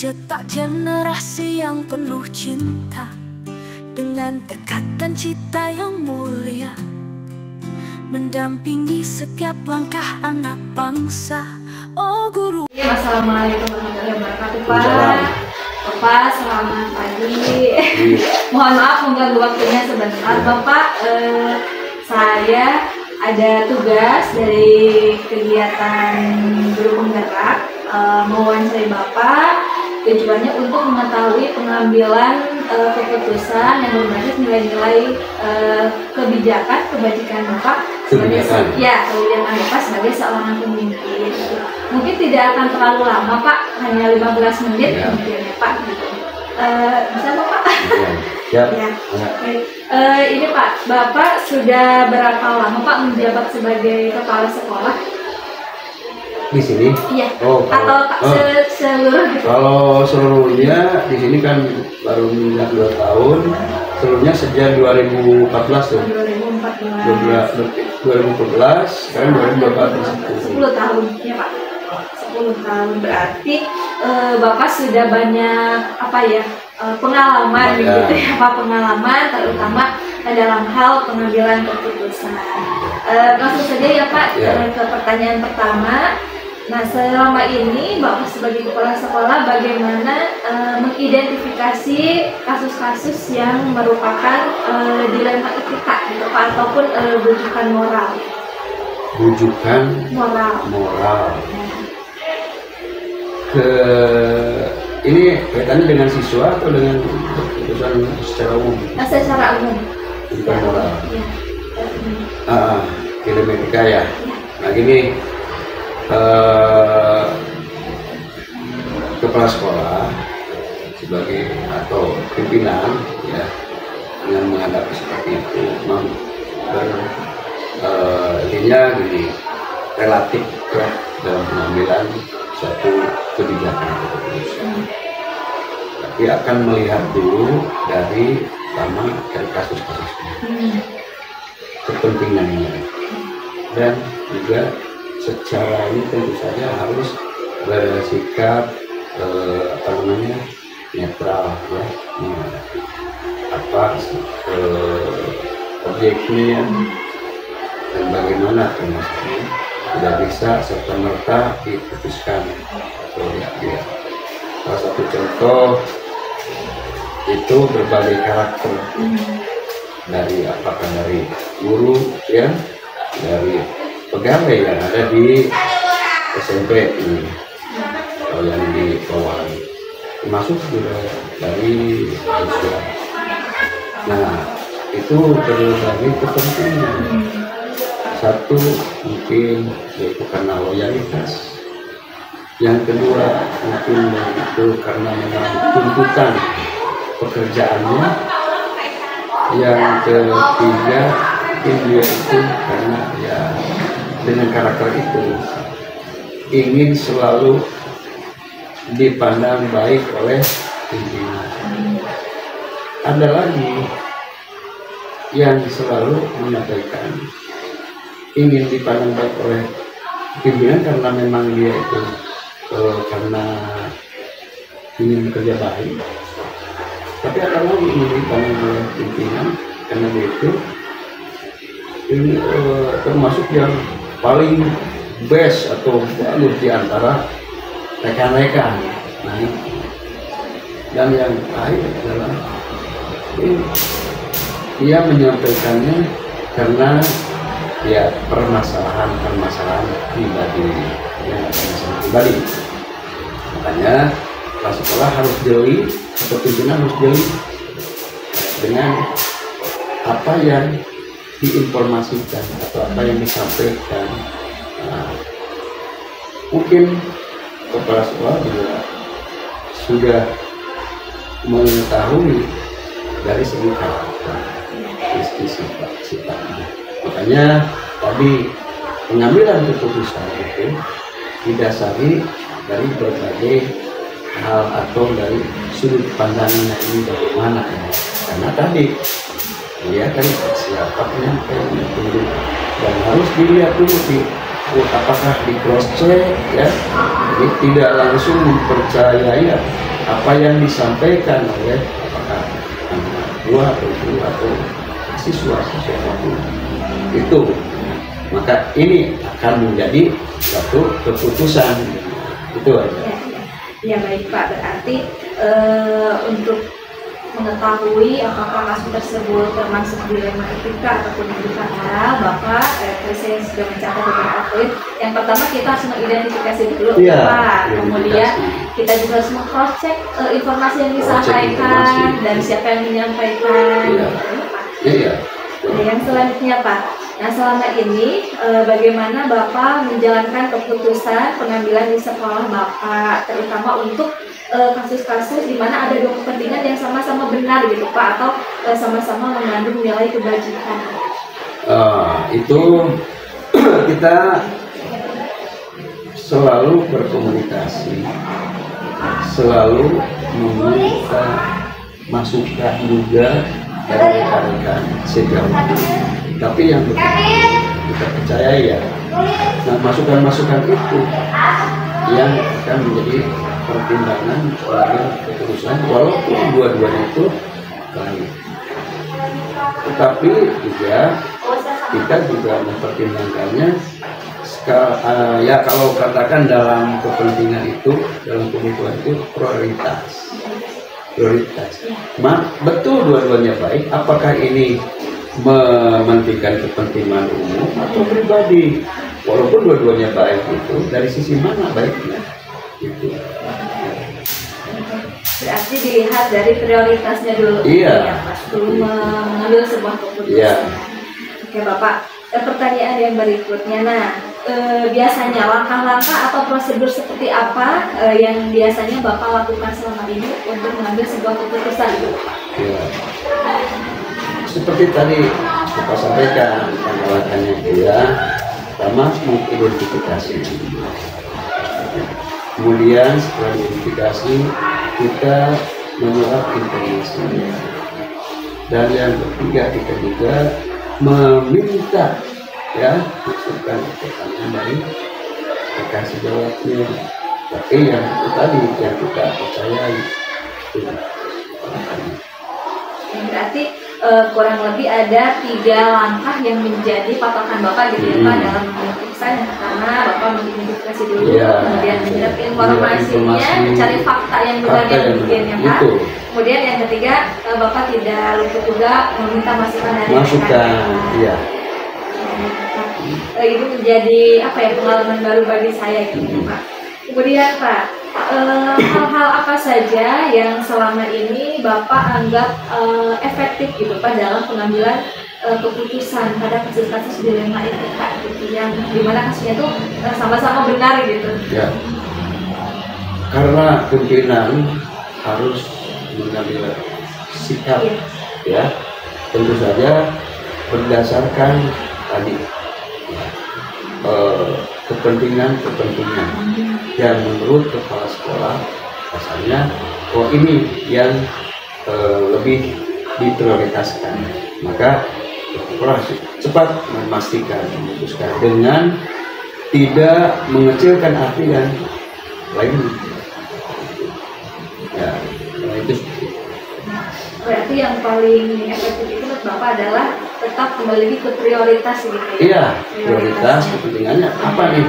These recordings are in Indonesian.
mencetak generasi yang penuh cinta, dengan tekad dan cita yang mulia, mendampingi setiap langkah anak bangsa. Oh guru. Assalamualaikum warahmatullahi wabarakatuh, Pak. Bapak, selamat pagi. Mohon maaf mengganggu waktunya sebentar, Bapak. Saya ada tugas dari kegiatan guru penggerak, mewawancarai Bapak. Tujuannya untuk mengetahui pengambilan keputusan yang berbasis nilai-nilai kebijakan Bapak sebagai kebijakan Bapak sebagai seorang pemimpin. Mungkin tidak akan terlalu lama, Pak, hanya 15 menit mungkin ya, Pak. Bisa Bapak? Ya. Ini Pak, Bapak sudah berapa lama Pak menjabat sebagai kepala sekolah? Di sini? Iya. Oh, seluruh gitu. Kalau seluruhnya di sini kan baru 2 tahun. Seluruhnya sejak 2014 tuh. 2014, sekarang 2014. 10 tahun, ya Pak. 10 tahun berarti Bapak sudah banyak pengalaman gitu ya Pak, pengalaman terutama dalam hal pengambilan keputusan. Langsung saja ya Pak ke pertanyaan pertama. Nah, selama ini Bapak sebagai kepala sekolah bagaimana mengidentifikasi kasus-kasus yang merupakan dilema etika gitu Pak, ataupun rujukan moral? Rujukan moral. Ini kaitannya dengan siswa atau dengan keputusan secara umum? Secara umum. Rujukan moral. Ya. Dilema etika ya. Nah gini. Kepala sekolah sebagai atau pimpinan ya yang menghadapi seperti itu memang intinya gini, relatif ya dalam pengambilan suatu kebijakan atau keputusan, tapi akan melihat dulu dari kasus-kasusnya, kepentingannya, dan juga secara ini tentu saja harus bersikap netral ya, objeknya dan bagaimana termasuknya tidak bisa serta merta diputuskan atau ya. Salah satu contoh itu berbagai karakter dari apakah dari guru ya, dari pegawai yang ada di SMP ini, atau yang di bawah, termasuk juga dari siswa. Nah, itu berbagai kepentingan. Satu mungkin yaitu karena loyalitas. Yang kedua mungkin itu karena memang tuntutan pekerjaannya. Yang ketiga dia itu karena ya dengan karakter itu ingin selalu dipandang baik oleh pimpinan. Ada lagi yang selalu menyampaikan ingin dipandang baik oleh pimpinan karena memang dia itu karena ingin bekerja baik. Tapi ada lagi ingin dipandang oleh pimpinan karena dia itu ini termasuk yang paling best atau bagus di antara rekan-rekan. Nah, dan yang lain adalah dia menyampaikannya karena ya permasalahan pribadi, ya masalah pribadi. Makanya kelas sekolah harus jeli atau pimpinan harus jeli dengan apa yang diinformasikan atau apa yang disampaikan. Nah, mungkin kepala sekolah juga sudah mengetahui dari segi karakter, sifatnya. Makanya tadi pengambilan keputusan itu didasari dari berbagai hal atau dari sudut pandangnya ini bagaimana ya. Karena tadi lihat dari siapa penyampainya dulu dan harus dilihat dulu apakah di cross check ya, jadi tidak langsung mempercayai apa yang disampaikan oleh apakah anak buah atau guru atau siswa siapapun itu, maka ini akan menjadi suatu keputusan. Itu aja. Ya baik Pak, berarti untuk mengetahui apakah kasus tersebut termasuk dilema etika ataupun etika moral, Bapak, saya sudah mencatat beberapa poin. Yang pertama kita harus mengidentifikasi dulu, Pak. Kemudian kita juga harus meng-cross check informasi yang disampaikan dan siapa yang menyampaikan. Iya. Nah, yang selanjutnya Pak, nah selama ini bagaimana Bapak menjalankan keputusan pengambilan di sekolah Bapak, terutama untuk kasus-kasus di mana ada dua kepentingan yang sama-sama benar gitu Pak, atau sama-sama mengandung nilai kebajikan? Itu kita selalu berkomunikasi, selalu meminta masukan juga dari rekan-rekan sejauh ini. Tapi yang kita percaya ya, nah masukan-masukan itu yang akan menjadi pertimbangan sebagai keputusan, walaupun dua-duanya itu baik. Tetapi juga kita juga mempertimbangkannya, ya kalau katakan dalam kepentingan itu, dalam kebutuhan itu prioritas. Betul dua-duanya baik. Apakah ini mementingkan kepentingan umum atau pribadi? Walaupun dua-duanya baik, itu dari sisi mana baiknya? Gitu. Berarti dilihat dari prioritasnya dulu. Iya. Ya, Pak, sebelum mengambil sebuah keputusan. Iya. Oke Bapak, pertanyaan yang berikutnya. Nah, biasanya langkah-langkah atau prosedur seperti apa yang biasanya Bapak lakukan selama ini untuk mengambil sebuah keputusan gitu Pak? Ya. Seperti tadi Bapak sampaikan, langkah-langkahnya ya, pertama mengidentifikasi. Kemudian setelah identifikasi kita menyerap informasi. Dan yang ketiga kita juga meminta ya masukan pertanyaan dari rekan sejawatnya. Tapi yang itu tadi yang kita percayai itu. Berarti kurang lebih ada 3 langkah yang menjadi patokan Bapak gitu ya Pak dalam mengambil keputusan. Yang pertama Bapak mengidentifikasi dulu, kemudian menyerap informasinya, mencari fakta yang benar yang bikinnya Pak. Kemudian yang ketiga Bapak tidak lupa juga meminta masukan dari rekan. Iya. Itu menjadi apa ya, pengalaman baru bagi saya gitu Pak. Kemudian Pak, hal-hal apa saja yang selama ini Bapak anggap efektif gitu Pak dalam pengambilan keputusan pada kasus-kasus dilema etika gitu, yang dimana kasusnya tuh sama-sama benar gitu? Ya, karena pimpinan harus mengambil sikap, ya tentu saja berdasarkan tadi kepentingan yang menurut kepala sekolah asalnya ini yang lebih diprioritaskan, maka sekolah cepat memastikan memutuskan dengan tidak mengecilkan arti dan lain ya, itu. Berarti yang paling efektif itu menurut Bapak adalah tetap kembali ke prioritas gitu ya? Iya, prioritas kepentingannya apa nih?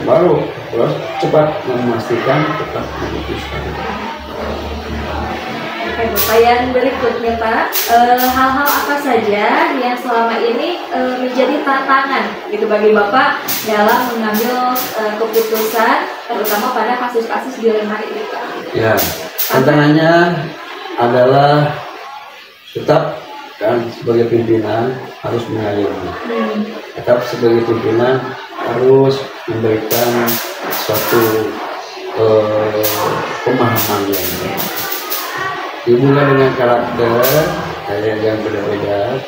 Baru terus cepat memastikan, cepat memutuskan. Oke Bapak, yang berikutnya Pak, hal-hal apa saja yang selama ini menjadi tantangan gitu bagi Bapak dalam mengambil keputusan, terutama pada kasus-kasus dilema ini Pak? Ya, tantangannya adalah tetap kan sebagai pimpinan harus mengayomi, tetap sebagai pimpinan harus memberikan suatu pemahaman yang dimulai dengan karakter kayak yang berbeda.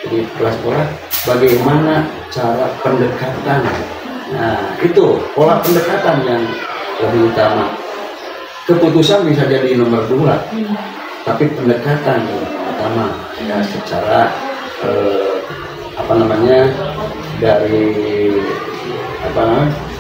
Jadi kelas-kelas bagaimana cara pendekatan, nah itu pola pendekatan yang lebih utama. Keputusan bisa jadi nomor 2, tapi pendekatan yang pertama ya secara dari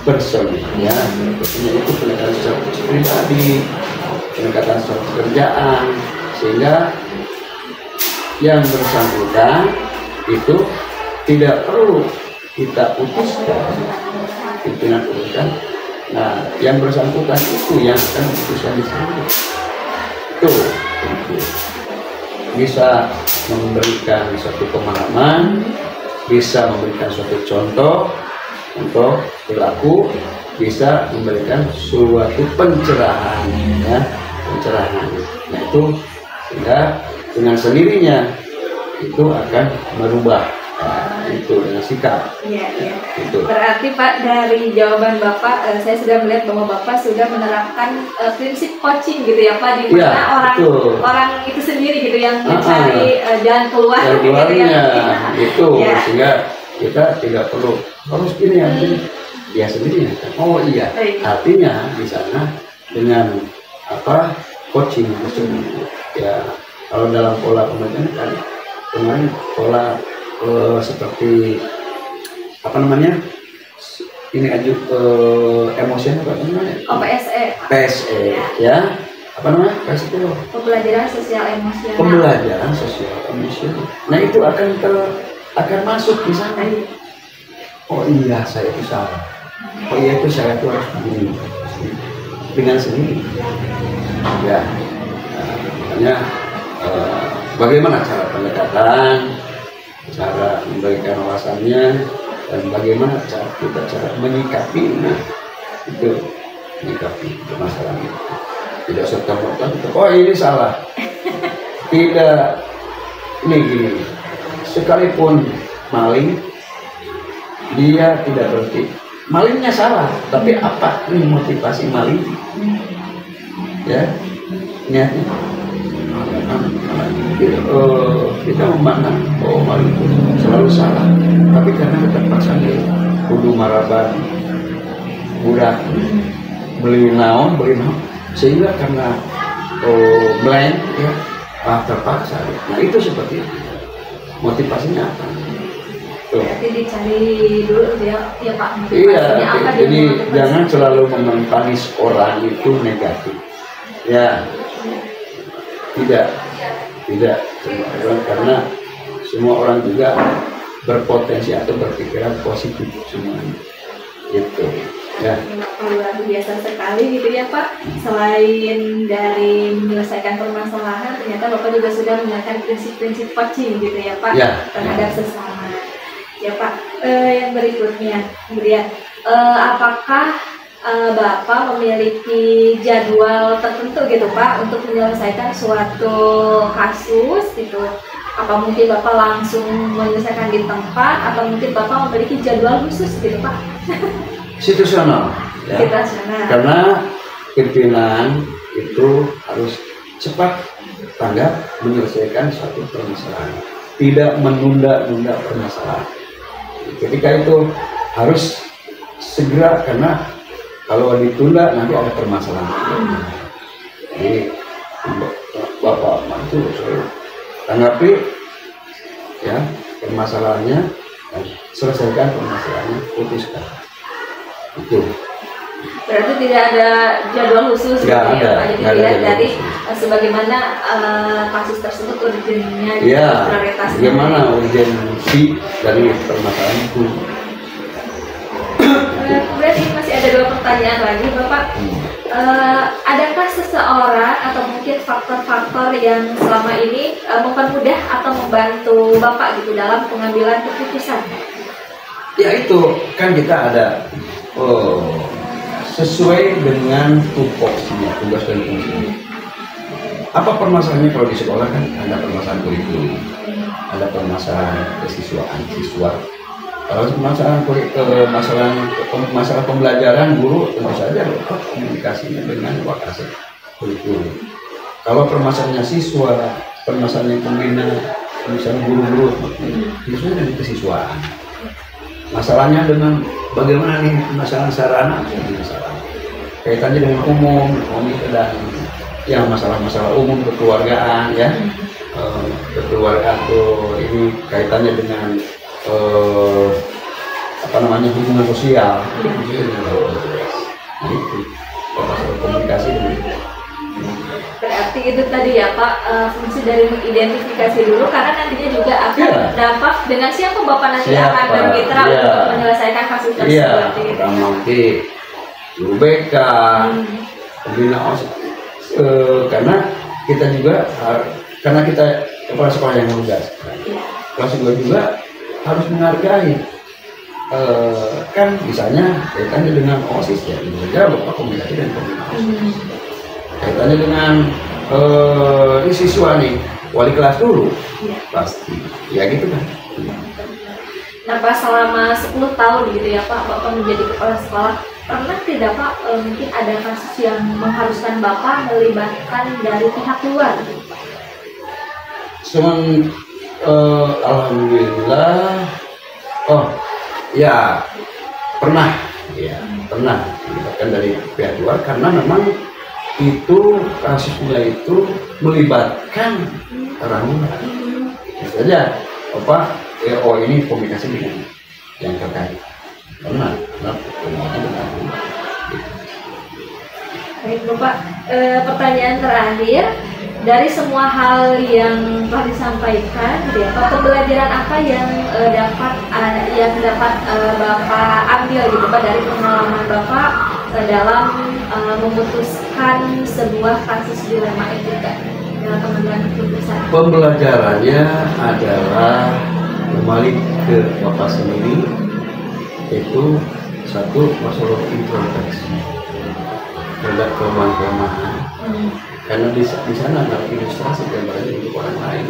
person ya, itu pendekatan secara pribadi pendekatan soal pekerjaan, sehingga yang bersangkutan itu tidak perlu kita putuskan, pimpinan putuskan. Nah, yang bersangkutan itu yang akan memutuskan di sana. Itu bisa memberikan suatu pemahaman, bisa memberikan suatu contoh untuk perilaku, bisa memberikan suatu pencerahan, ya, pencerahan. Nah itu sehingga dengan sendirinya itu akan merubah, itu dengan sikap. Iya, iya. Itu. Berarti Pak, dari jawaban Bapak, saya sudah melihat bahwa Bapak sudah menerapkan prinsip coaching gitu ya Pak, di mana Ya, orang itu sendiri gitu yang mencari jalan keluar Jalan gitu keluarnya, ya. itu Ya. sehingga kita tidak perlu harus gini ya, dia sendiri. Oh iya, artinya di sana dengan apa coaching ya, kalau dalam pola pembelajaran kan kemarin pola seperti apa namanya ini aja emosi apa namanya? PSE. PSE ya, apa namanya PSE itu? Pembelajaran sosial emosional. Pembelajaran sosial emosional. Nah itu akan masuk di sana. Oh iya, saya itu salah. Oh iya, itu saya itu harus begini dengan sendiri. Ya, makanya bagaimana cara pendekatan, cara memberikan wawasannya, dan bagaimana cara menyikapi, nah, itu menyikapi masalah itu. Tidak serta-merta oh ini salah. Tidak, ini gini. Sekalipun maling, dia tidak berarti malingnya salah, tapi apa nih motivasi maling? Ya, niatnya. Kita memandang bahwa maling itu selalu salah, tapi karena keterpaksaan dia kudu maraban, murah, beli naon, sehingga karena blank ya, terpaksa. Nah itu seperti itu. Motivasinya apa? Berarti dicari dulu ya Pak, Iya, motivasinya apa, jadi dia jangan selalu mempanis orang itu negatif. Ya, tidak karena semua orang juga berpotensi atau berpikiran positif semuanya. Gitu. Ya. Luar biasa sekali gitu ya Pak. Selain dari menyelesaikan permasalahan, ternyata Bapak juga sudah menggunakan prinsip-prinsip coaching gitu ya Pak, Ya. terhadap sesama. Ya Pak, yang berikutnya, kemudian apakah Bapak memiliki jadwal tertentu gitu Pak untuk menyelesaikan suatu kasus gitu? Apa mungkin Bapak langsung menyelesaikan di tempat, atau mungkin Bapak memiliki jadwal khusus gitu Pak? Situasional. Ya. Situasional. Karena pimpinan itu harus cepat tanggap menyelesaikan suatu permasalahan, tidak menunda-nunda permasalahan. Ketika itu harus segera, karena kalau ditunda nanti ada permasalahan. Jadi Bapak itu saya tanggapi ya permasalahannya, dan selesaikan permasalahannya, putuskan. Itu. Berarti tidak ada jadwal khusus gitu ya Pak, jadi dilihat dari sebagaimana kasus tersebut urgensinya, ya, prioritasnya. bagaimana urgensi dari permasalahan itu. Kemudian ini masih ada 2 pertanyaan lagi Bapak. Adakah seseorang atau mungkin faktor-faktor yang selama ini mempermudah atau membantu Bapak gitu dalam pengambilan keputusan? Ya itu kan kita ada sesuai dengan tupoksinya, tugas dan fungsinya. Apa permasalahannya? Kalau di sekolah kan ada permasalahan kurikulum, ada permasalahan kesiswaan siswa. Kalau masalah pembelajaran guru, tentu saja komunikasinya dengan wakasek kurikulum. Kalau permasalahannya siswa, permasalahannya pembina, misalnya guru-guru, itu dari kesiswaan. Masalahnya dengan bagaimana nih masalah sarana, masalah kaitannya dengan umum dan yang masalah-masalah umum kekeluargaan ya, kekeluargaan tuh ini kaitannya dengan apa namanya hubungan sosial, itu masalah komunikasi dengan seperti itu tadi ya Pak, fungsi dari mengidentifikasi dulu karena nantinya juga akan berdampak dengan siapa Bapak nanti akan bermitra untuk menyelesaikan kasus tersebut. Iya, nanti guru BK, pembina OSIS, karena kita juga karena kita kepala sekolah yang lugas, kelas juga harus menghargai. Kan misalnya kaitannya dengan OSIS ya, misalnya Bapak komunikasi dan pembina OSIS. Kaitannya dengan ini siswa nih, wali kelas dulu, pasti, ya gitu kan. Nah Pak, selama 10 tahun gitu ya Pak, Bapak menjadi kepala sekolah, pernah tidak Pak mungkin ada kasus yang mengharuskan Bapak melibatkan dari pihak luar? Alhamdulillah, ya pernah melibatkan dari pihak luar karena memang itu kasusnya itu melibatkan orang luar. Saja ini komunikasi dengan yang terkait. Pernah. Baik Bapak, pertanyaan terakhir, dari semua hal yang telah disampaikan, gitu ya, Pak, pembelajaran apa yang dapat Bapak ambil gitu Pak dari pengalaman Bapak dalam memutuskan sebuah kasus dilema etika dalam pengambilan keputusan? Pembelajarannya adalah kembali ke Bapak sendiri, yaitu satu masalah introspeksi terhadap kelemahan-kelemahan. Karena di sana ada ilustrasi gambarnya untuk orang lain,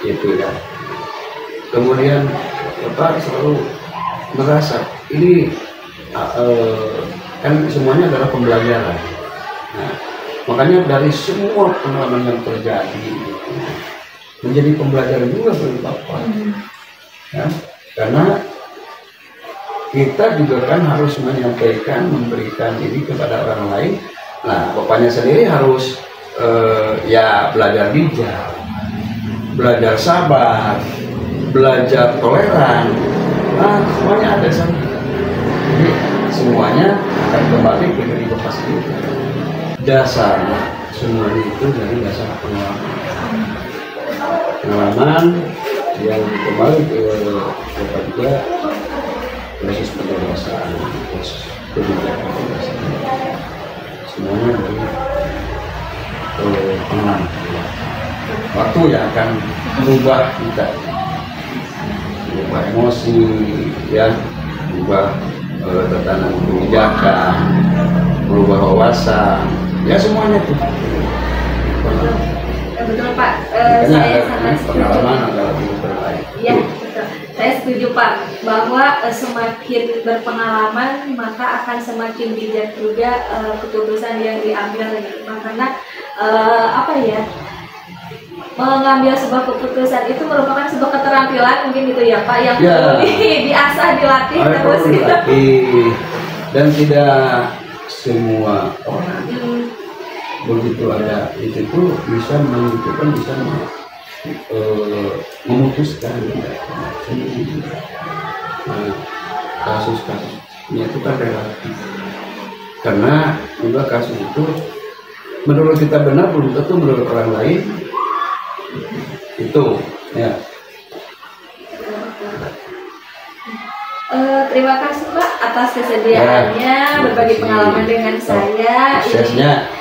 gitu ya. Kemudian Bapak selalu merasa ini kan semuanya adalah pembelajaran. Nah, makanya dari semua pengalaman yang terjadi menjadi pembelajaran juga bagi Bapak, ya. Karena kita juga kan harus menyampaikan, memberikan ini kepada orang lain. Nah, Bapaknya sendiri harus ya belajar bijak, belajar sabar, belajar toleran. Nah, semuanya ada sana. Jadi semuanya akan kembali ke diri Bapak sendiri. Dasar semuanya itu dari dasar pengalaman yang kembali ke Bapak juga proses pendewasaan, proses kebijakan pendewasaan. Semuanya dari pengalaman. Waktu yang akan merubah kita, merubah emosi, ya, merubah tatanan kebijakan, merubah wawasan, ya semuanya itu. Betul Pak, saya sangat setuju. Pengalaman adalah lebih terbaik. Ya, betul. Saya setuju Pak bahwa semakin berpengalaman maka akan semakin bijak juga keputusan yang diambil gitu. Karena mengambil sebuah keputusan itu merupakan sebuah keterampilan mungkin gitu ya Pak yang perlu diasah, dilatih terus gitu. Dan tidak semua orang begitu ada itu tuh bisa menentukan, bisa memutuskan. Kasus-kasusnya itu kan relatif, karena juga kasus itu menurut kita benar belum tentu menurut orang lain itu ya. Terima kasih Pak atas kesediaannya berbagi pengalaman dengan saya.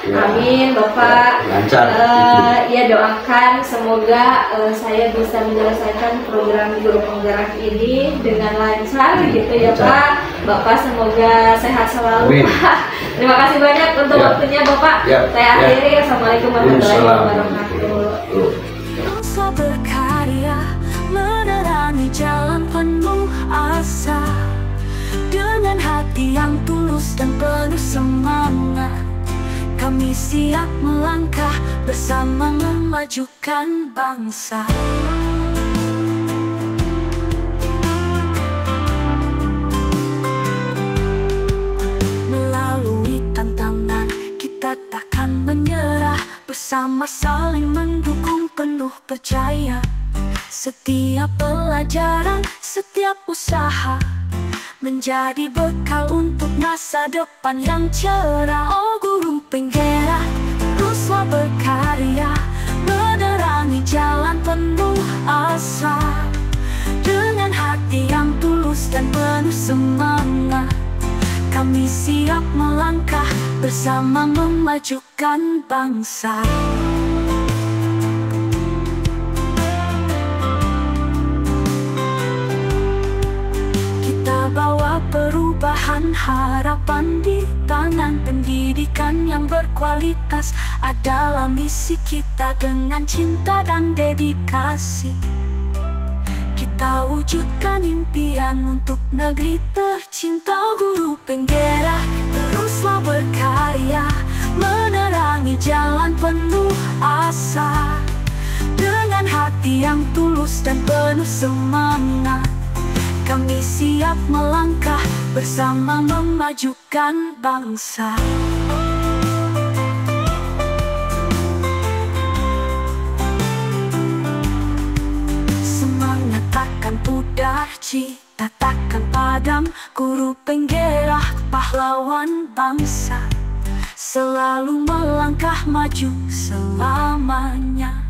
Amin Bapak. Lancar. Ya doakan semoga saya bisa menyelesaikan program guru penggerak ini dengan lancar gitu ya Pak. Bapak semoga sehat selalu Pak. Terima kasih banyak untuk waktunya Bapak. Saya akhiri. Assalamualaikum warahmatullahi wabarakatuh. Bangsa berkarya menerangi jalan penuh asa, dengan hati yang tulus dan penuh semangat, kami siap melangkah bersama memajukan bangsa. Melalui tantangan kita takkan menyerah, bersama saling mendukung penuh percaya. Setiap pelajaran, setiap usaha menjadi bekal untuk masa depan yang cerah. Oh guru penggerak, teruslah berkarya, menerangi jalan penuh asa. Dengan hati yang tulus dan penuh semangat, kami siap melangkah bersama memajukan bangsa. Kita bawa perubahan harapan di tangan, pendidikan yang berkualitas adalah misi kita. Dengan cinta dan dedikasi, kita wujudkan impian untuk negeri tercinta. Guru penggerak, teruslah berkarya, menerangi jalan penuh asa. Dengan hati yang tulus dan penuh semangat, kami siap melangkah bersama memajukan bangsa. Semangat takkan pudar, cita takkan padam. Guru penggerak, pahlawan bangsa, selalu melangkah maju selamanya.